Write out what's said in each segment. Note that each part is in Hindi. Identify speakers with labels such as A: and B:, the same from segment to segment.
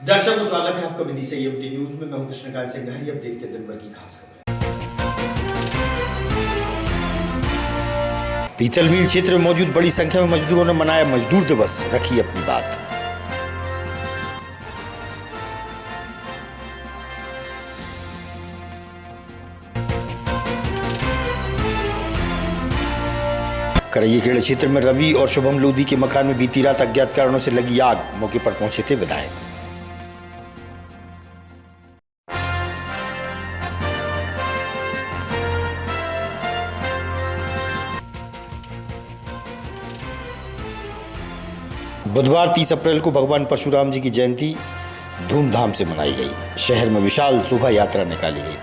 A: दर्शकों स्वागत है आपका विधि से एमटी न्यूज में। मैं हूं कृष्णकांत सिंह। अब देखते हैं दिन भर की खास खबरें। पीतल मिल क्षेत्र में मौजूद बड़ी संख्या में मजदूरों ने मनाया मजदूर दिवस, रखी अपनी बात। करैयाखेड़ा क्षेत्र में रवि और शुभम लोधी के मकान में बीती रात अज्ञात कारणों से लगी आग। मौके पर पहुंचे थे विधायक। बुधवार 30 अप्रैल को भगवान परशुराम जी की जयंती धूमधाम से मनाई गई। शहर में विशाल शोभा यात्रा निकाली गई।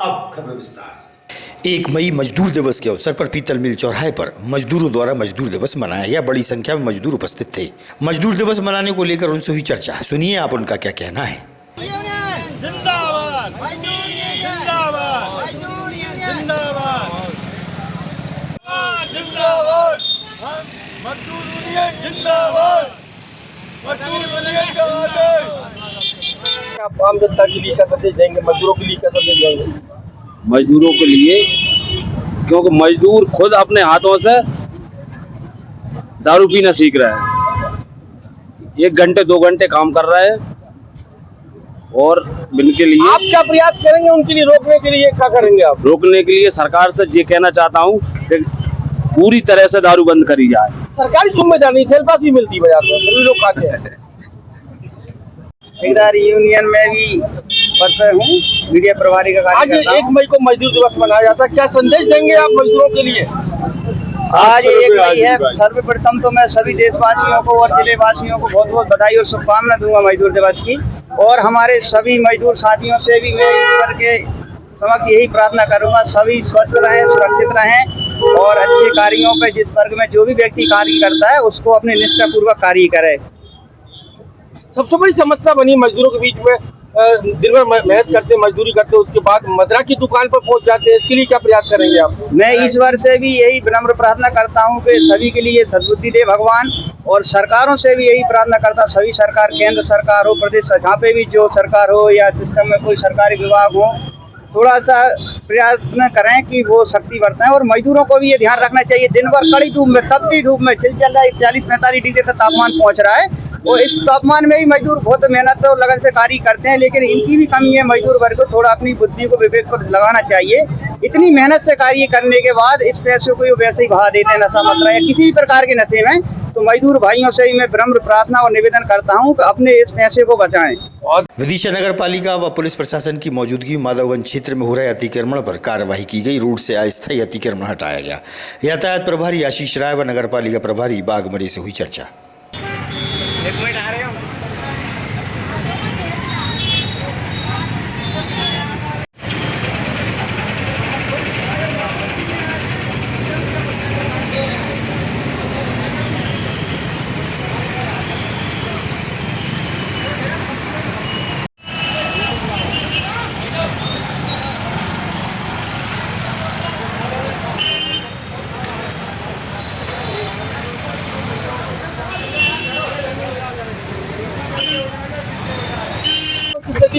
A: अब खबर विस्तार से। 1 मई मजदूर दिवस के अवसर पर पीतल मिल चौराहे पर मजदूरों द्वारा मजदूर दिवस मनाया गया। बड़ी संख्या में मजदूर उपस्थित थे। मजदूर दिवस मनाने को लेकर उनसे हुई चर्चा, सुनिए आप उनका क्या कहना है।
B: जिंदाबाद, जिंदाबाद, जिंदाबाद, हम मजदूर यूनियन जिंदाबाद, मजदूर यूनियन का आदेश।
C: आप आम जनता के लिए क्या संदेश देंगे, मजदूरों के लिए क्या संदेश देंगे?
D: मजदूरों के लिए, क्योंकि मजदूर खुद अपने हाथों से दारू पीना सीख रहा है। 1 घंटे 2 घंटे काम कर रहा है और इनके लिए
C: आप क्या प्रयास करेंगे उनके लिए रोकने के लिए? क्या करेंगे आप
D: रोकने के लिए? सरकार से ये कहना चाहता हूँ कि पूरी तरह से दारू बंद करी जाए।
C: सरकारी जिम्मेदारी सेल्फास ही मिलती बाजार में, सभी लोग खाते हैं।
E: यूनियन में भी पद हूँ, मीडिया प्रभारी का कार्य
C: आज
E: करता
C: 1 मई को मजदूर दिवस मनाया जाता है, क्या संदेश देंगे आप मजदूरों के लिए?
E: आज 1 मई है। सर्वप्रथम तो मैं सभी देशवासियों को और जिलेवासियों को बहुत बहुत बधाई और शुभकामना दूंगा मजदूर दिवस की। और हमारे सभी मजदूर साथियों से भी मैं ईश्वर के समक्ष यही प्रार्थना करूंगा, सभी स्वस्थ रहें, सुरक्षित रहें और अच्छे कार्यों पर जिस वर्ग में जो भी व्यक्ति कार्य करता है उसको अपने निष्ठापूर्वक कार्य करे।
C: सबसे बड़ी समस्या बनी मजदूरों के बीच में, दिन भर मेहनत करते मजदूरी करते, उसके बाद मजरा की दुकान पर पहुंच जाते हैं। इसके लिए क्या प्रयास करेंगे आप?
E: मैं ईश्वर से भी यही विनम्र प्रार्थना करता हूं कि सभी के लिए सद्बुद्धि दे भगवान। और सरकारों से भी यही प्रार्थना करता, सभी सरकार, केंद्र सरकार हो, प्रदेश जहाँ पे भी जो सरकार हो या सिस्टम में कोई सरकारी विभाग हो, थोड़ा सा प्रयत्न करें कि वो शक्ति बरतें। और मजदूरों को भी ये ध्यान रखना चाहिए, दिन भर कड़ी धूप में, तपती धूप में चल रहा है, 40-45 डिग्री तक तापमान पहुँच रहा है। और इस तापमान में ही मजदूर बहुत मेहनत और लगन से कार्य करते हैं, लेकिन इनकी भी कमी है। मजदूर वर्ग को थोड़ा अपनी बुद्धि को, विवेक को लगाना चाहिए। इतनी मेहनत से कार्य करने के बाद इस पैसे को वैसे ही बहा देते हैं नशा मत रहे किसी भी प्रकार के नशे में। तो मजदूर भाइयों से भी मैं विनम्र प्रार्थना और निवेदन करता हूं कि अपने इस पैसे को बचाएं।
A: और विदिशा नगर पालिका व पुलिस प्रशासन की मौजूदगी माधवगंज क्षेत्र में हो रहे अतिक्रमण पर कार्रवाई की गई। रोड से अस्थायी अतिक्रमण हटाया गया। यातायात प्रभारी आशीष राय व नगर पालिका प्रभारी बागमरी से हुई चर्चा।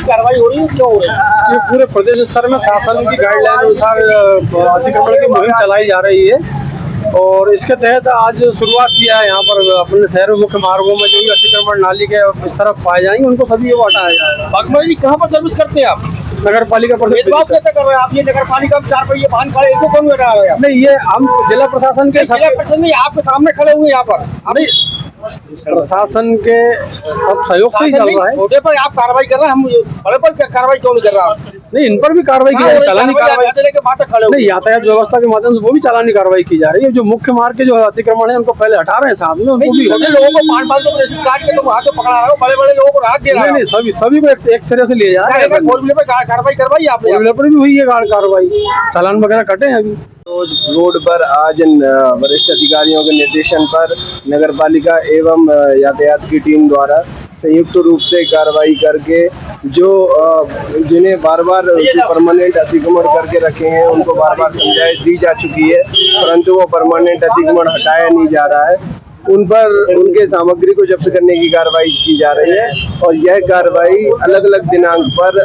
C: कार्रवाई हो रही है, क्यों हो रही है?
F: ये पूरे प्रदेश स्तर में शासन की गाइडलाइन अनुसार अतिक्रमण की मुहिम चलाई जा रही है और इसके तहत आज शुरुआत किया है। यहाँ पर अपने शहर में मुख्य मार्गों में जो भी अतिक्रमण नाली के इस तरफ पाए जाएंगे उनको सभी को हटाया जाएगा।
C: बागमरी जी कहाँ पर सर्विस करते हैं आप?
F: नगर पालिका
C: भेदभाव कैसे कर रहे हैं आप? ये नगर पालिका में 4 पहिए वाहन खड़े, इनको कौन हटा रहे हैं?
F: नहीं, ये हम जिला प्रशासन के
C: नहीं, आपके सामने खड़े हुए यहाँ पर।
F: प्रशासन के सब सहयोग से ही चल रहा है।
C: पर आप कार्रवाई कर रहे हैं, हम बड़े पर कार्रवाई क्यों नहीं कर रहे हैं?
F: नहीं, इन पर भी कार्रवाई की जा रही है, चालानी कार्रवाई नहीं, यातायात व्यवस्था के माध्यम से वो भी चालानी कार्रवाई की जा रही है। जो मुख्य मार्ग के जो अतिक्रमण है उनको पहले हटा रहे हैं साथ में, उनको भी
C: लोगों को 500 रेशन काट के तुम हाथ से पकड़ा रहे हो, बड़े बड़े लोगों को राहत दे रहे हो।
F: नहीं, सभी को एक सिरे से लिए जा रहे हैं।
C: फोर व्हीलर पे कार्रवाई करवाई आपने?
F: फोर व्हीलर पर भी हुई है कार्रवाई, चालान वगैरह कटे हैं अभी।
G: रोड पर आज वरिष्ठ अधिकारियों के निर्देशन पर नगर पालिका एवं यातायात की टीम द्वारा संयुक्त रूप से कार्रवाई करके जो जिन्हें बार बार परमानेंट अतिक्रमण करके रखे हैं उनको बार बार समझाइश दी जा चुकी है, परंतु वो परमानेंट अतिक्रमण हटाया नहीं जा रहा है। उन पर उनके सामग्री को जब्त करने की कार्रवाई की जा रही है और यह कार्रवाई अलग अलग दिनांक पर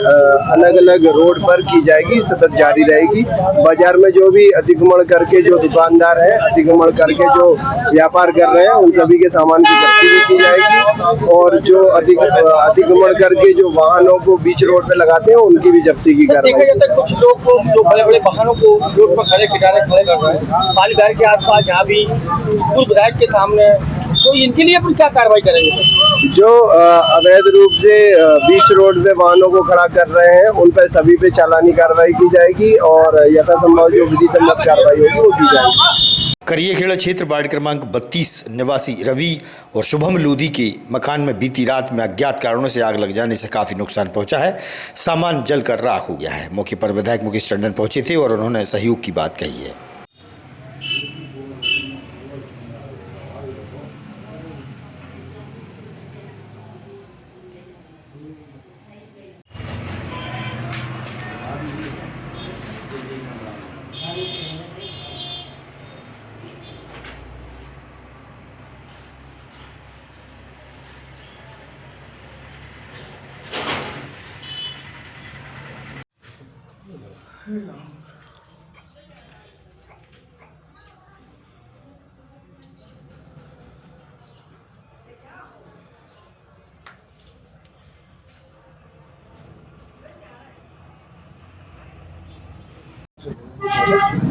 G: अलग अलग रोड पर की जाएगी, सतत जारी रहेगी। बाजार में जो भी अतिक्रमण करके जो दुकानदार है, अतिक्रमण करके जो व्यापार कर रहे हैं, उन सभी के सामान की जब्ती भी की जाएगी और जो अतिक्रमण करके जो वाहनों को बीच रोड पे लगाते हैं उनकी भी जब्ती की कार्रवाई।
C: देखा जाता है कुछ लोग को जो बड़े बड़े वाहनों को रोड पर खड़े कर रहे हैं पालीघर के आसपास, जहाँ भी पूर्व विधायक के सामने, तो इनके लिए अपन क्या कार्रवाई करेंगे?
G: जो अवैध रूप से बीच रोड पे वाहनों को खड़ा कर रहे हैं उन पर सभी पे चालानी कार्रवाई की जाएगी और यथासंभव जो विधि सम्मत कार्रवाई होगी वो की जाएगी।
A: करिएखेड़ा क्षेत्र वार्ड क्रमांक 32 निवासी रवि और शुभम लोधी के मकान में बीती रात में अज्ञात कारणों से आग लग जाने से काफ़ी नुकसान पहुंचा है। सामान जलकर राख हो गया है। मौके पर विधायक मुकेश टंडन पहुंचे थे और उन्होंने सहयोग की बात कही है।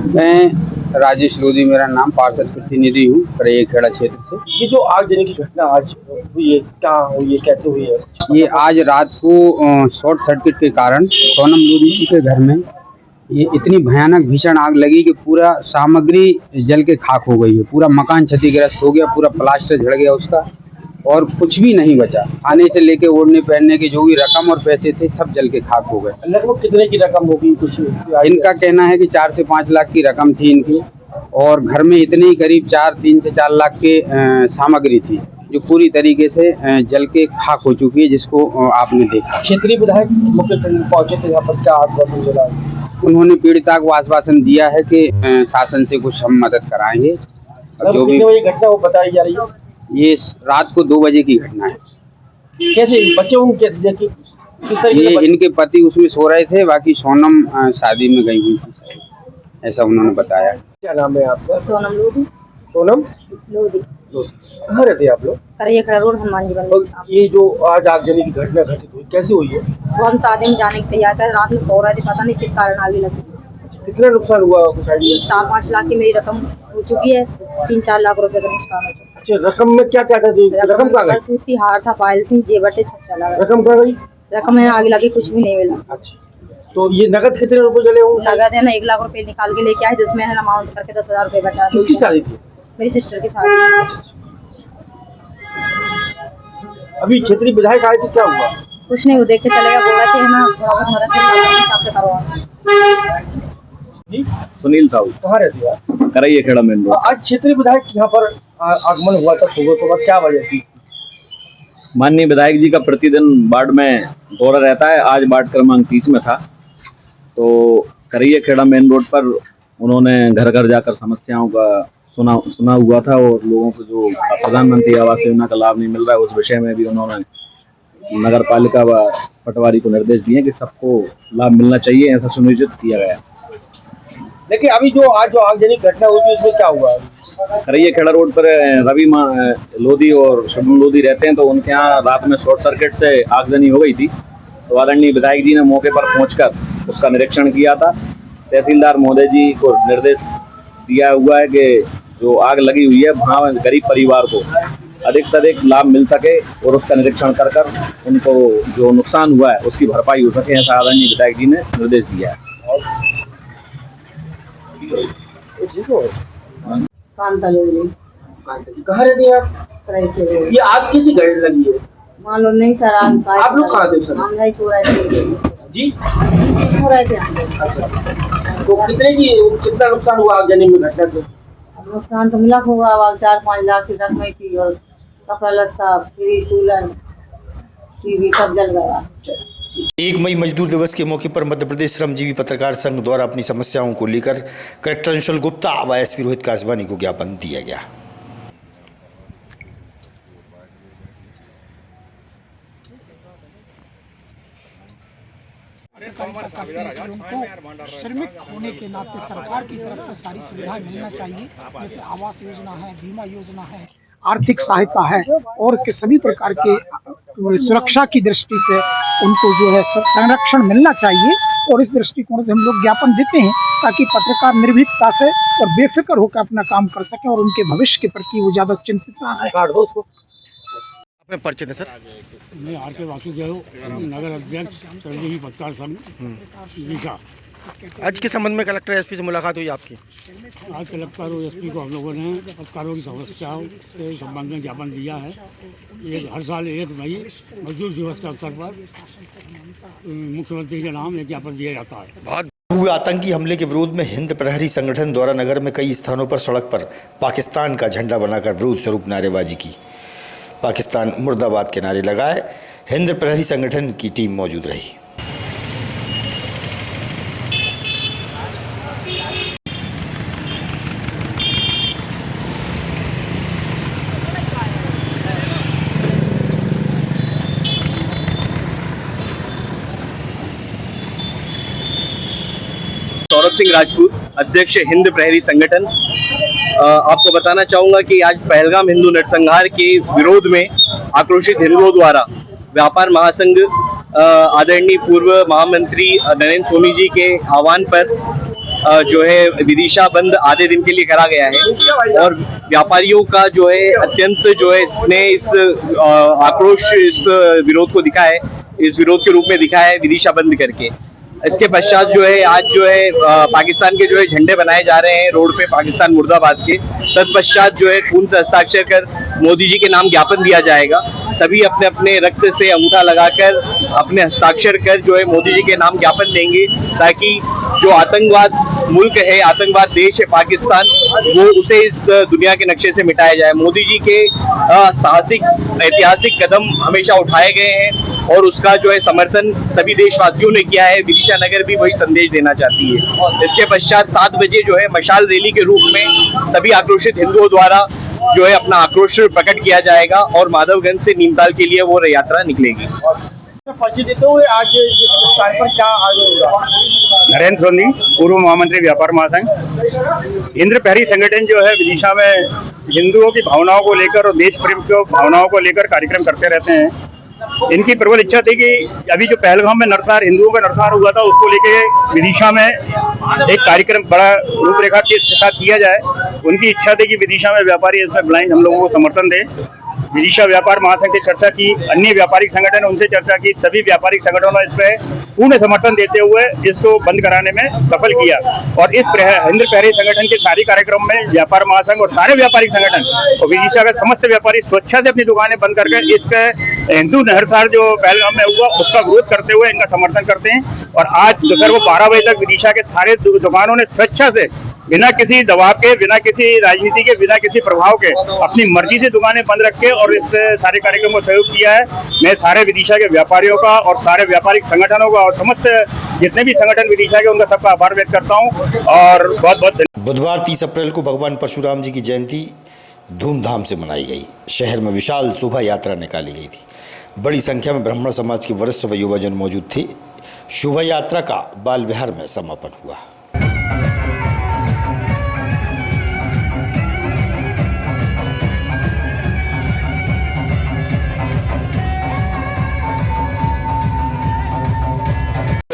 H: मैं राजेश लोधी मेरा नाम, पार्षद प्रतिनिधि हूँ करिएखेड़ा क्षेत्र से।
C: ये जो आगजनी की घटना आज हुई है, क्या हुई है, कैसे हुई है?
H: ये आज रात को शॉर्ट सर्किट के कारण सोनम लोधी जी के घर में ये इतनी भयानक भीषण आग लगी कि पूरा सामग्री जल के खाक हो गई है। पूरा मकान क्षतिग्रस्त हो गया, पूरा प्लास्टर झड़ गया उसका और कुछ भी नहीं बचा। खाने से लेके ओढ़ने पहनने की जो भी रकम और पैसे थे सब जल के खाक हो गए।
C: लगभग कितने की रकम होगी? कुछ
H: इनका कहना है कि 4 से 5 लाख की रकम थी इनकी और घर में इतनी ही करीब 3 से 4 लाख के सामग्री थी जो पूरी तरीके से जल के खाक हो चुकी है, जिसको आपने देखा।
C: क्षेत्रीय विधायक मुकेश टंडन पहुंचे थे यहाँ पर, क्या आश्वासन मिला?
H: उन्होंने पीड़िता को आश्वासन दिया है कि शासन से कुछ हम मदद कराएंगे। और जो भी
C: घटना वो बताई जा रही है,
H: ये रात को 2 बजे की घटना है।
C: कैसे बचे होंगे, कैसे देखे?
H: ये इनके पति उसमें सो रहे थे, बाकी सोनम शादी में गई हुई थी, ऐसा उन्होंने बताया।
C: क्या नाम है आपका?
I: सोनम लोधी।
C: सोनम
I: लोधी।
C: कहाँ रहते हैं आप लोग?
I: करिएखेड़ा रोड हनुमान जी मंदिर सामने।
C: ये जो आज आगजनी की घटना घटित हुई, कैसे हुई है?
I: वो हम शादी में जाने की तैयार थे, रात में सो रहे थे, पता नहीं किस कारण आगे लगी।
C: कितना नुकसान हुआ? कुछ आइडिया?
I: 4-5 लाख की मेरी रकम हो चुकी है, 3-4 लाख रुपए का नुकसान हो चुका है।
C: अच्छा, रकम में क्या क्या था? रकम कहाँ गई?
I: सूती हार था, पायल थी, जेवर थे, सब चला गया।
C: रकम कहाँ गई?
I: रकम में आगे लगी, कुछ भी नहीं मिला।
C: अच्छा, तो ये नगद कितने रुपए चले होंगे?
I: नगद है ना 1 लाख रुपए निकाल के लेके आए, जिसमें है अमाउंट करके 10,000 रुपए बचा।
C: किसकी शादी थी?
I: मेरी सिस्टर की शादी।
C: अभी क्षेत्रीय विधायक आए थे, क्या हुआ?
I: कुछ नहीं, वो देख के चले गया, बोल रहे थे ना थोड़ा बहुत मदद हिसाब से करवा।
D: सुनील साहू,
C: कहाँ रहती है?
D: करिएखेड़ा मेन रोड।
C: आज क्षेत्रीय विधायक यहाँ पर आगमन हुआ था सुबह, क्या वजह थी?
D: माननीय विधायक जी का प्रतिदिन वार्ड में दौरा रहता है। आज वार्ड क्रमांक 30 में था, तो करिएखेड़ा मेन रोड पर उन्होंने घर घर जाकर समस्याओं का सुना हुआ था और लोगों को जो प्रधानमंत्री आवास योजना का लाभ नहीं मिल रहा है उस विषय में भी उन्होंने नगर पालिका व पटवारी को निर्देश दिए कि सबको लाभ मिलना चाहिए, ऐसा सुनिश्चित किया गया।
C: देखिए, अभी जो आगजनी घटना हुई थी उसमें क्या हुआ?
D: करिएखेड़ा रोड पर रवि लोधी और शुभम लोधी रहते हैं, तो उनके यहाँ रात में शॉर्ट सर्किट से आगजनी हो गई थी। तो आदरणीय विधायक जी ने मौके पर पहुंचकर उसका निरीक्षण किया था। तहसीलदार महोदय जी को निर्देश दिया हुआ है कि जो आग लगी हुई है वहाँ गरीब परिवार को अधिक से अधिक लाभ मिल सके और उसका निरीक्षण कर उनको जो नुकसान हुआ है उसकी भरपाई हो सके, ऐसा आदरणीय विधायक जी ने निर्देश दिया है।
C: कहाँ रहती हैं आप? ये आग कैसी घड़ी लगी है?
I: मालूम नहीं सर,
C: आप लोग कहाँ थे सर?
I: हम नहीं सो रहे थे
C: जी
I: सो रहे थे हम लोग।
C: तो कितना नुकसान हुआ आगजनी में घटना से?
I: नुकसान तो मिला होगा, आवाज 4-5 लाख की रकम थी और कपड़ा लत्ता, फ्रिज, कूलर, टीवी सब जल गया।
A: 1 मई मजदूर दिवस के मौके पर मध्य प्रदेश श्रमजीवी पत्रकार संघ द्वारा अपनी समस्याओं को लेकर कलेक्टर अंशुल गुप्ता व एसपी रोहित कासवानी को ज्ञापन दिया गया।
J: उनको श्रमिक होने के नाते सरकार की तरफ से सारी सुविधाएं मिलना चाहिए, जैसे आवास योजना है, बीमा योजना है, आर्थिक सहायता है और के सभी प्रकार के सुरक्षा की दृष्टि से उनको जो है संरक्षण मिलना चाहिए। और इस दृष्टिकोण से हम लोग ज्ञापन देते हैं ताकि पत्रकार निर्भीकता से और बेफिक्र होकर अपना काम कर सकें और उनके भविष्य के प्रति वो ज़्यादा चिंतित ना है।
C: अपने परिचय दें सर।
F: मैं आर के वासुदेव, नगर अध्यक्ष श्रमजीवी पत्रकार संघ विदिशा।
C: आज के संबंध में कलेक्टर एसपी से मुलाकात हुई आपकी?
F: आज कलेक्टर और एसपी को हम लोगों ने पत्रकारों की समस्याओं के संबंध में ज्ञापन दिया है। हर साल 1 मई मजदूर दिवस के अवसर पर मुख्यमंत्री के नाम एक ज्ञापन दिया जाता है।
A: हुए आतंकी हमले के विरोध में हिंद प्रहरी संगठन द्वारा नगर में कई स्थानों पर सड़क पर पाकिस्तान का झंडा बनाकर विरोध स्वरूप नारेबाजी की। पाकिस्तान मुर्दाबाद के नारे लगाए। हिंद प्रहरी संगठन की टीम मौजूद रही।
G: सौरभ सिंह राजपूत, अध्यक्ष हिंद प्रहरी संगठन। आपको बताना चाहूँगा कि आज पहलगाम हिंदू नरसंहार के विरोध में आक्रोशित हिंदुओं द्वारा व्यापार महासंघ आदरणीय पूर्व महामंत्री नरेंद्र सोनी जी के आह्वान पर जो है विदिशा बंद आधे दिन के लिए करा गया है और व्यापारियों का जो है अत्यंत जो है इसने इस आक्रोश इस विरोध को दिखा है, इस विरोध के रूप में दिखा है विदिशा बंद करके। इसके पश्चात जो है आज जो है पाकिस्तान के जो है झंडे बनाए जा रहे हैं रोड पे, पाकिस्तान मुर्दाबाद के। तत्पश्चात जो है खून से हस्ताक्षर कर मोदी जी के नाम ज्ञापन दिया जाएगा। सभी अपने अपने रक्त से अंगूठा लगाकर अपने हस्ताक्षर कर जो है मोदी जी के नाम ज्ञापन देंगे ताकि जो आतंकवाद मुल्क है, आतंकवाद देश है पाकिस्तान, वो उसे इस दुनिया के नक्शे से मिटाया जाए। मोदी जी के साहसिक ऐतिहासिक कदम हमेशा उठाए गए हैं और उसका जो है समर्थन सभी देशवासियों ने किया है। विदिशा नगर भी वही संदेश देना चाहती है। इसके पश्चात 7 बजे जो है मशाल रैली के रूप में सभी आक्रोशित हिंदुओं द्वारा जो है अपना आक्रोश प्रकट किया जाएगा और माधवगंज से नीमताल के लिए वो यात्रा निकलेगी।
C: देते हुए आज इस कार्य पर क्या आगे होगा?
F: नरेंद्र सोनी, पूर्व महामंत्री व्यापार महासंघ। हिंद प्रहरी संगठन जो है विदिशा में हिंदुओं की भावनाओं को लेकर और देश प्रेम की भावनाओं को लेकर कार्यक्रम करते रहते हैं। इनकी प्रबल इच्छा थी कि अभी जो पहलगाम में नरसंहार, हिंदुओं का नरसंहार हुआ था, उसको लेके विदिशा में एक कार्यक्रम बड़ा रूपरेखा के साथ किया जाए। उनकी इच्छा थी कि विदिशा में व्यापारी इसमें ब्लाइंड हम लोगों को समर्थन दें। विदिशा व्यापार महासंघ से चर्चा की, अन्य व्यापारिक संगठन उनसे चर्चा की, सभी व्यापारिक संगठनों ने इस पर पूर्ण समर्थन देते हुए इसको बंद कराने में सफल किया। और इस हिंद प्रहरी संगठन के सारे कार्यक्रम में व्यापार महासंघ और सारे व्यापारिक संगठन और विदिशा का समस्त व्यापारी स्वेच्छा से अपनी दुकानें बंद करके इस हिंदू नरसंहार जो पहलगाम में हुआ उसका विरोध करते हुए इनका समर्थन करते हैं। और आज दोपहर को 12 बजे तक विदिशा के सारे दुकानों ने स्वेच्छा से बिना किसी दबाव के, बिना किसी राजनीति के, बिना किसी प्रभाव के अपनी मर्जी से दुकानें बंद रख के और इस सारे कार्यक्रम को सहयोग किया है। मैं सारे विदिशा के व्यापारियों का और सारे व्यापारिक संगठनों का और समस्त जितने भी संगठन विदिशा के उनका सबका आभार व्यक्त करता हूँ और बहुत बहुत।
A: बुधवार 30 अप्रैल को भगवान परशुराम जी की जयंती धूमधाम से मनाई गई। शहर में विशाल शोभा यात्रा निकाली गई थी। बड़ी संख्या में ब्राह्मण समाज के वरिष्ठ व युवजन मौजूद थे। शोभा यात्रा का बाल विहार में समापन हुआ।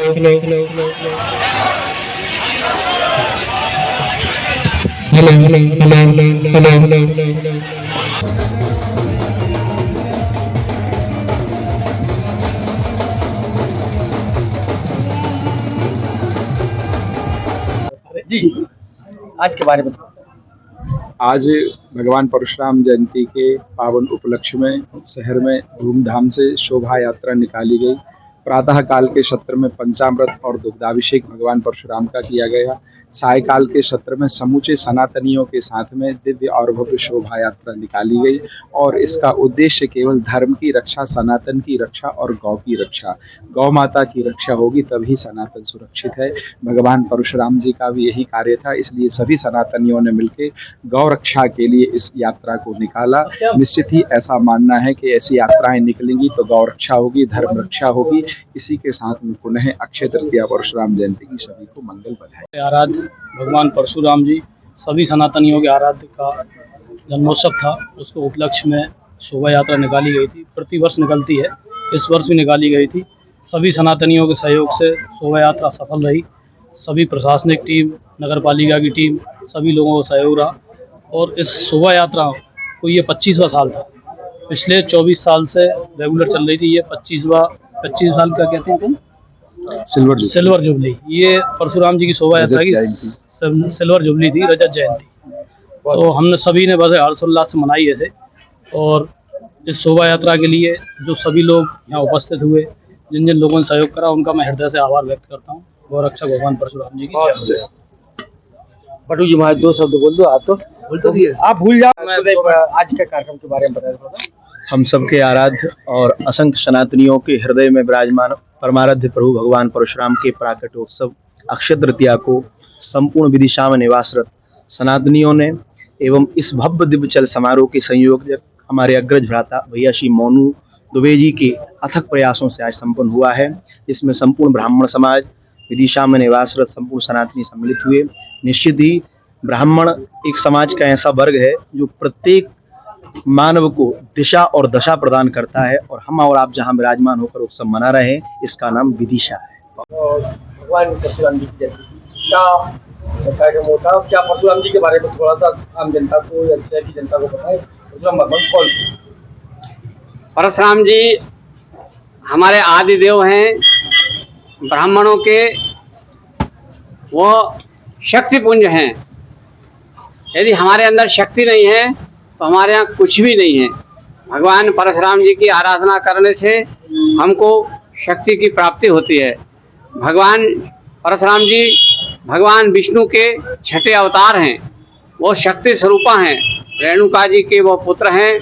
K: hello
C: जी, आज के बारे में
F: आज भगवान परशुराम जयंती के पावन उपलक्ष्य में शहर में धूमधाम से शोभा यात्रा निकाली गई। प्रातः काल के सत्र में पंचामृत और दुग्धाभिषेक भगवान परशुराम का किया गया। सायकाल के सत्र में समूचे सनातनियों के साथ में दिव्य और भव्य शोभा यात्रा निकाली गई और इसका उद्देश्य केवल धर्म की रक्षा, सनातन की रक्षा और गौ की रक्षा। गौ माता की रक्षा होगी तभी सनातन सुरक्षित है। भगवान परशुराम जी का भी यही कार्य था, इसलिए सभी सनातनियों ने मिलकर गौ रक्षा के लिए इस यात्रा को निकाला। निश्चित ही ऐसा मानना है कि ऐसी यात्राएं निकलेंगी तो गौ रक्षा होगी, धर्म रक्षा होगी। इसी के साथ में पुनः अक्षय तृतीया परशुराम जयंती की सभी को मंगल बधाई।
C: आराध्य भगवान परशुराम जी सभी सनातनियों के आराध्य का जन्मोत्सव था, उसको उपलक्ष्य में शोभा यात्रा निकाली गई थी। प्रतिवर्ष निकलती है, इस वर्ष भी निकाली गई थी। सभी सनातनियों के सहयोग से शोभा यात्रा सफल रही। सभी प्रशासनिक टीम, नगर पालिका की टीम, सभी लोगों का सहयोग रहा और इस शोभा यात्रा को ये 25वां साल था। पिछले 24 साल से रेगुलर चल रही थी, ये 25 साल का कहते हैं सिल्वर जुबली। ये परशुराम जी की शोभा यात्रा की सिल्वर जुबली थी, रजत जयंती। तो हमने सभी ने बड़े हर्षोल्लास से मनाई ऐसे। और इस शोभा यात्रा के लिए जो सभी लोग यहाँ उपस्थित हुए, जिन जिन लोगों ने सहयोग करा, उनका मैं हृदय से आभार व्यक्त करता हूँ। गौ रक्षा भगवान परशुराम जी की। पटू जी महाराज 2 शब्द बोल दो। आप तो आप भूल जाओ। आज के कार्यक्रम के बारे में बताइए।
K: हम सबके आराध्य और असंख्य सनातनियों के हृदय में विराजमान परमाराध्य प्रभु भगवान परशुराम के प्राकट्योत्सव अक्षय तृतीया को संपूर्ण विदिशा में निवासरत सनातनियों ने एवं इस भव्य दिव्य चल समारोह के संयोजक हमारे अग्रज भ्राता भैया श्री मोनू दुबे जी के अथक प्रयासों से आज संपन्न हुआ है, जिसमें संपूर्ण ब्राह्मण समाज, विदिशा में निवासरत संपूर्ण सनातनी सम्मिलित हुए। निश्चित ही ब्राह्मण एक समाज का ऐसा वर्ग है जो प्रत्येक मानव को दिशा और दशा प्रदान करता है और हम और आप जहां विराजमान होकर उत्सव मना रहे हैं, इसका नाम विदिशा है।
C: भगवान परशुराम जी की क्या कार्यक्रम होता है, क्या परशुराम जी के बारे में थोड़ा सा आम जनता को या शहर की जनता को बताएं। परशुराम भगवान कौन?
E: परशुराम जी हमारे आदि देव हैं, ब्राह्मणों के वो शक्तिपुंज हैं। यदि हमारे अंदर शक्ति नहीं है तो हमारे यहाँ कुछ भी नहीं है। भगवान परशुराम जी की आराधना करने से हमको शक्ति की प्राप्ति होती है। भगवान परशुराम जी भगवान विष्णु के 6ठे अवतार हैं, वो शक्ति स्वरूपा हैं। रेणुका जी के वो पुत्र हैं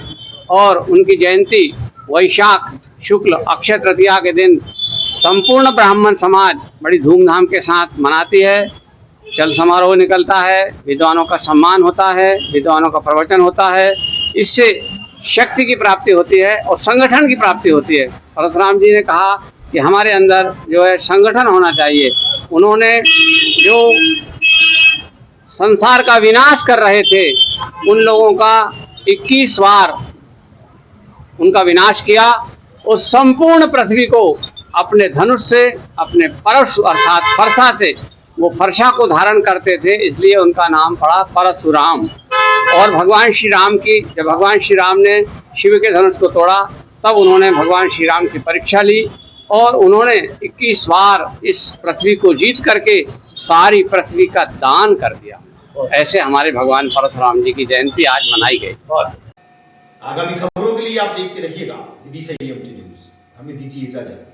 E: और उनकी जयंती वैशाख शुक्ल अक्षय तृतीया के दिन संपूर्ण ब्राह्मण समाज बड़ी धूमधाम के साथ मनाती है। चल समारोह निकलता है, विद्वानों का सम्मान होता है, विद्वानों का प्रवचन होता है। इससे शक्ति की प्राप्ति होती है और संगठन की प्राप्ति होती है। परशुराम जी ने कहा कि हमारे अंदर जो है संगठन होना चाहिए। उन्होंने जो संसार का विनाश कर रहे थे, उन लोगों का 21 बार उनका विनाश किया और संपूर्ण पृथ्वी को अपने धनुष से, अपने परशु अर्थात फरसा से, वो फरसा को धारण करते थे, इसलिए उनका नाम पड़ा परशुराम। और भगवान श्री राम की, जब भगवान श्री राम ने शिव के धनुष को तोड़ा, तब उन्होंने भगवान श्री राम की परीक्षा ली और उन्होंने 21 बार इस पृथ्वी को जीत करके सारी पृथ्वी का दान कर दिया। ऐसे हमारे भगवान परशुराम जी की जयंती आज मनाई गई।
A: आगामी खबरों के लिए आप देखते रहिएगा विदिशा न्यूज़। हमें दीजिए इजाजत।